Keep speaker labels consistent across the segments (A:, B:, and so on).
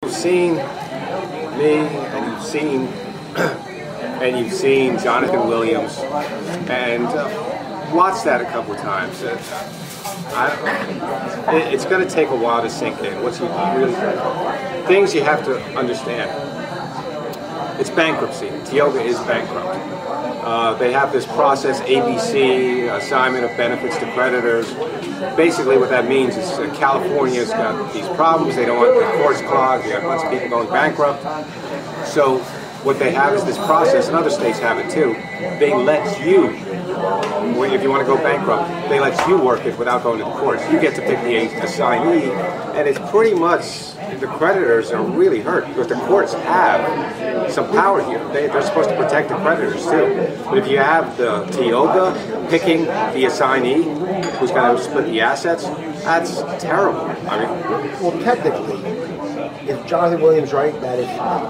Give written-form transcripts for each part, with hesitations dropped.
A: You've seen me, and you've seen Jonathan Williams, and watched that a couple of times. It's going to take a while to sink in. Things you have to understand. It's bankruptcy. Tioga is bankrupt. They have this process, ABC, assignment of benefits to creditors. Basically what that means is California's got these problems. They don't want the courts clogged. You have a bunch of people going bankrupt. So what they have is this process, and other states have it too. They let you, if you want to go bankrupt, they let you work it without going to the courts. You get to pick the assignee, and it's pretty much, the creditors are really hurt because the courts have some power here. They're supposed to protect the creditors too. But if you have the Tioga picking the assignee who's going to split the assets, that's terrible. I mean,
B: well, technically, is Jonathan Williams right that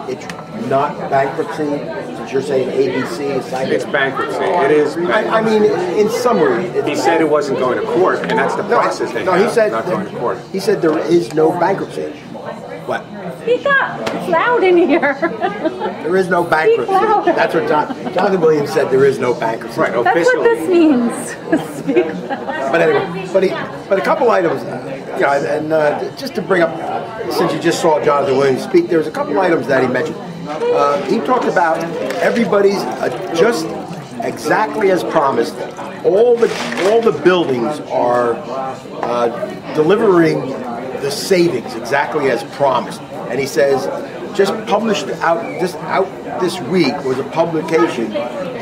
B: it's not bankruptcy? Since you're saying ABC assignment,
A: it's bankruptcy. It is bankruptcy.
B: I mean, in summary,
A: he said it wasn't going to court, and that's the process they have.
B: He said
A: not going to court.
B: He said there is no bankruptcy. What?
C: Speak up. It's loud in here.
B: There is no bankruptcy. That's what Jonathan Williams said. There is no bankruptcy.
A: Right.
C: That's what this means. Speak up.
B: But anyway, but a couple items, and just to bring up, since you just saw Jonathan Williams speak, there was a couple items that he mentioned. He talked about everybody's just exactly as promised. All the buildings are delivering the savings exactly as promised. And he says, just published out this week was a publication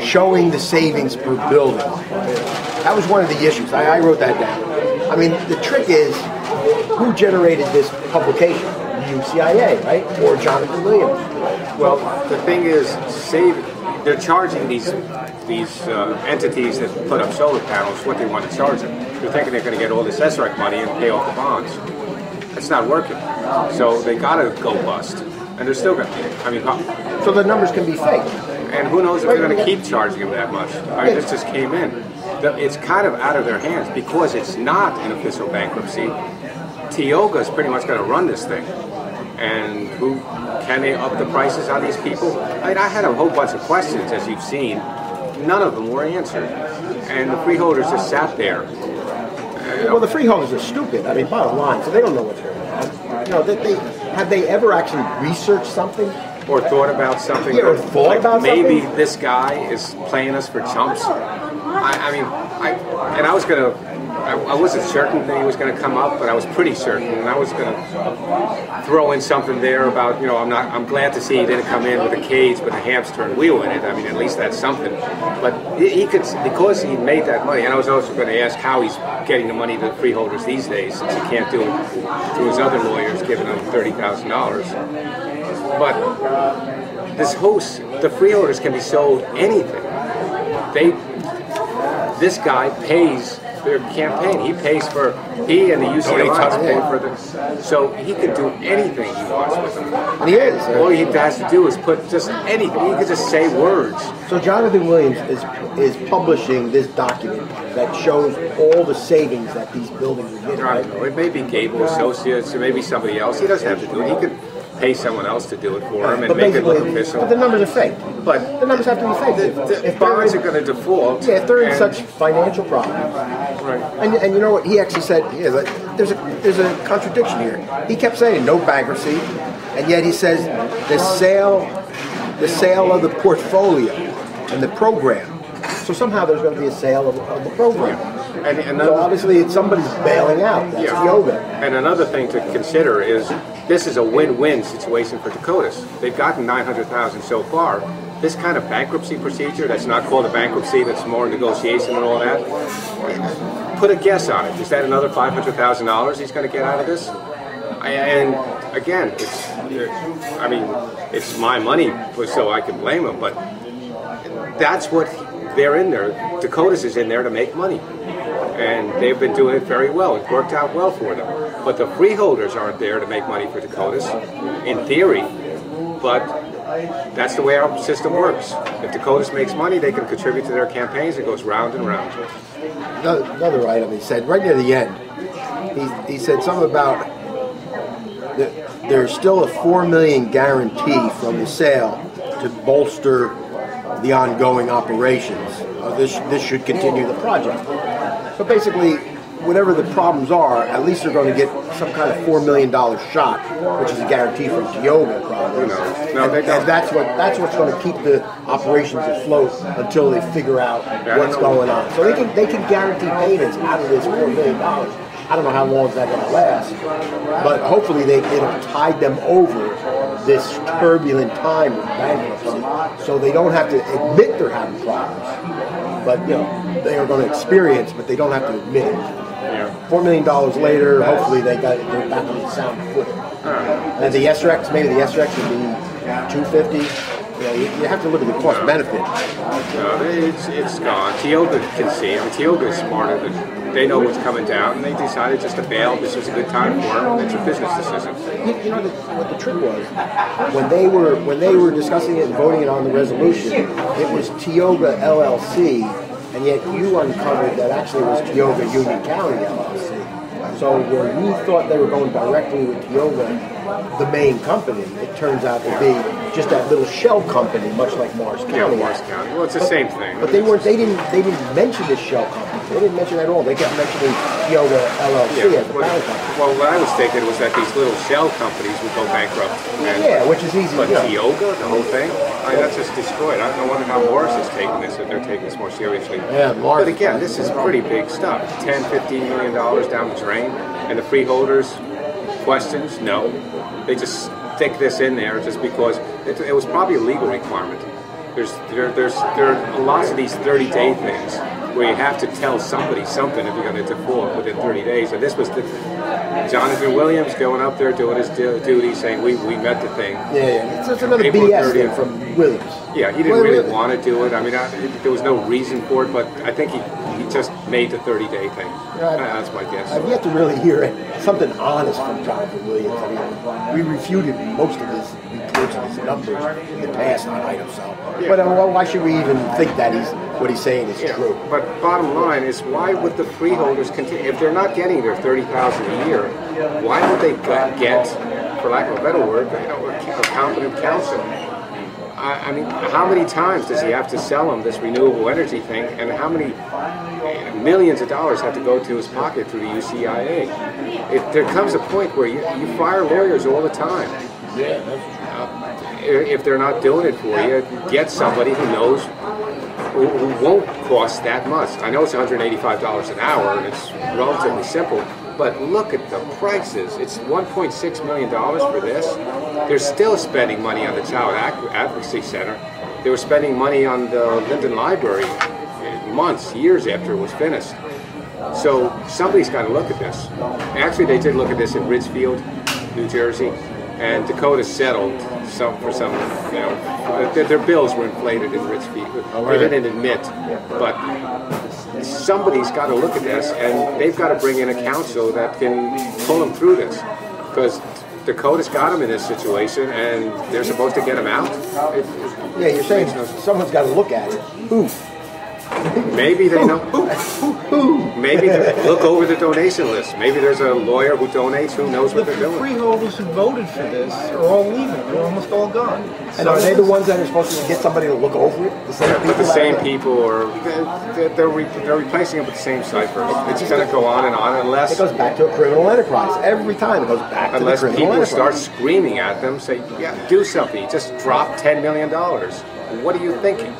B: showing the savings per building. That was one of the issues. I wrote that down. I mean, the trick is, who generated this publication? UCIA, right? Or Jonathan Williams?
A: Well, the thing is, they're charging these entities that put up solar panels what they want to charge them. They're thinking they're going to get all this SREC money and pay off the bonds. It's not working. So they got to go bust. And they're still going to,
B: so the numbers can be fake.
A: And who knows if they're going to keep charging them that much. I mean, this just came in. It's kind of out of their hands because it's not an official bankruptcy. Tioga's pretty much going to run this thing. And can they up the prices on these people? I mean, I had a whole bunch of questions, as you've seen. None of them were answered. And the freeholders just sat there.
B: Well, the freeholders are stupid. I mean, bottom line, so they don't know what's going on. Have they ever actually researched something?
A: Or thought about something?
B: Yeah, or thought about
A: maybe
B: something?
A: This guy is playing us for chumps. I wasn't certain that he was going to come up, but I was pretty certain, and I was going to throw in something there about, I'm glad to see he didn't come in with a cage with a hamster and wheel in it. I mean, at least that's something. But he could, because he made that money, and I was also going to ask how he's getting the money to the freeholders these days, since he can't do it through his other lawyers giving him $30,000. But the freeholders can be sold anything. This guy pays their campaign. He and the UCLA pay for this. So he could do anything he wants with them.
B: And he is.
A: All he has to do is put just anything. He could just say words.
B: So Jonathan Williams is publishing this document that shows all the savings that these buildings are getting.
A: I don't know. It may be Gable Associates, or maybe somebody else. He doesn't have to do it. He could pay someone else to do it for him and make it look official.
B: But the numbers are fake.
A: But
B: the numbers have to be fake.
A: If bonds are going to default.
B: Yeah, if they're in such financial problems.
A: Right.
B: And you know what? He actually said, there's a contradiction here. He kept saying no bankruptcy, and yet he says the sale of the portfolio and the program. So somehow there's going to be a sale of the program. And so obviously somebody's bailing out. That's Tioga.
A: And another thing to consider is this is a win-win situation for Dakotas. They've gotten $900,000 so far. This kind of bankruptcy procedure that's not called a bankruptcy, that's more negotiation and all that, put a guess on it. Is that another $500,000 he's going to get out of this? And again, it's my money, so I can blame him, but that's what they're in there. Dakotas is in there to make money. And they've been doing it very well. It's worked out well for them. But the freeholders aren't there to make money for Dakotas, in theory. But that's the way our system works. If Dakotas makes money, they can contribute to their campaigns. It goes round and round.
B: Another item he said, right near the end, he said something about there's still a $4 million guarantee from the sale to bolster the ongoing operations. This should continue the project. So basically, whatever the problems are, at least they're going to get some kind of $4 million shot, which is a guarantee from Tioga, probably. And that's what's going to keep the operations afloat until they figure out what's going on. So they can guarantee payments out of this $4 million. I don't know how long that's going to last, but hopefully it'll tide them over this turbulent time with bankruptcy, so they don't have to admit they're having problems. But they are going to experience, but they don't have to admit it. Yeah. $4 million later, hopefully they're back on the sound footing. And the SREX, maybe the SREX would be $250. You have to look at the cost benefit.
A: No, it's gone. Tioga can see. I mean, Tioga is smarter than they know what's coming down, and they decided just to bail. This was a good time for them. It's a business decision.
B: What the trick was when they were discussing it and voting it on the resolution, it was Tioga LLC, and yet you uncovered that actually it was Tioga Union County LLC. So where we thought they were going directly with Tioga, the main company, it turns out to be just that little shell company, much like Morris County.
A: Yeah, Morris County. Well, it's the same thing.
B: But they didn't mention this shell company. They didn't mention it at all. They kept mentioning Tioga LLC as the parent company.
A: Well, what I was thinking was that these little shell companies would go bankrupt.
B: Which is easy.
A: But Tioga, the whole thing, that's just destroyed. I don't wonder how Morris is taking this, if they're taking this more seriously.
B: Yeah, Morris.
A: But again, this is pretty big stuff. $10, $15 million down the drain. And the freeholders, questions? No. They just stick this in there just because it was probably a legal requirement. There are lots of these 30-day things where you have to tell somebody something if you're going to default within 30 days. And this was Jonathan Williams going up there doing his duty, saying we met the thing.
B: Yeah. It's another BS thing from Williams.
A: Yeah, he didn't really want to do it. I mean, there was no reason for it, but I think he just made the 30-day thing. That's my guess.
B: I've yet to really hear something honest from Jonathan Williams. I mean, we refuted most of his reports and his numbers in the past on item sale. Yeah. But why should we even think that what he's saying is true?
A: But bottom line is, why would the freeholders continue? If they're not getting their $30,000 a year, why would they get, for lack of a better word, a competent counsel? I mean, how many times does he have to sell them this renewable energy thing, and how many millions of dollars have to go to his pocket through the UCIA? There comes a point where you fire lawyers all the time. If they're not doing it for you, get somebody who knows, who won't cost that much. I know it's $185 an hour, and it's relatively simple, but look at the prices. It's $1.6 million for this. They're still spending money on the Child Advocacy Center. They were spending money on the Linden Library months, years after it was finished. So somebody's got to look at this. Actually, they did look at this in Ridgefield, New Jersey, and Dakota settled for some, their bills were inflated in Ridgefield. They didn't admit, but somebody's got to look at this, and they've got to bring in a counsel that can pull them through this, because Dakota's got them in this situation, and they're supposed to get them out.
B: You're saying someone's got to look at it. Who?
A: Maybe they know. Maybe they look over the donation list. Maybe there's a lawyer who donates who knows what they're doing.
D: The freeholders who voted for this are all leaving. They're almost all gone.
B: And are they the ones that are supposed to get somebody to look over it?
A: The same people, or they're replacing it with the same ciphers. It's going to go on unless
B: it goes back to a criminal enterprise. Every time it goes back to the criminal enterprise.
A: Unless people start screaming at them, say, "Yeah, do something. Just drop $10 million. What are you thinking?"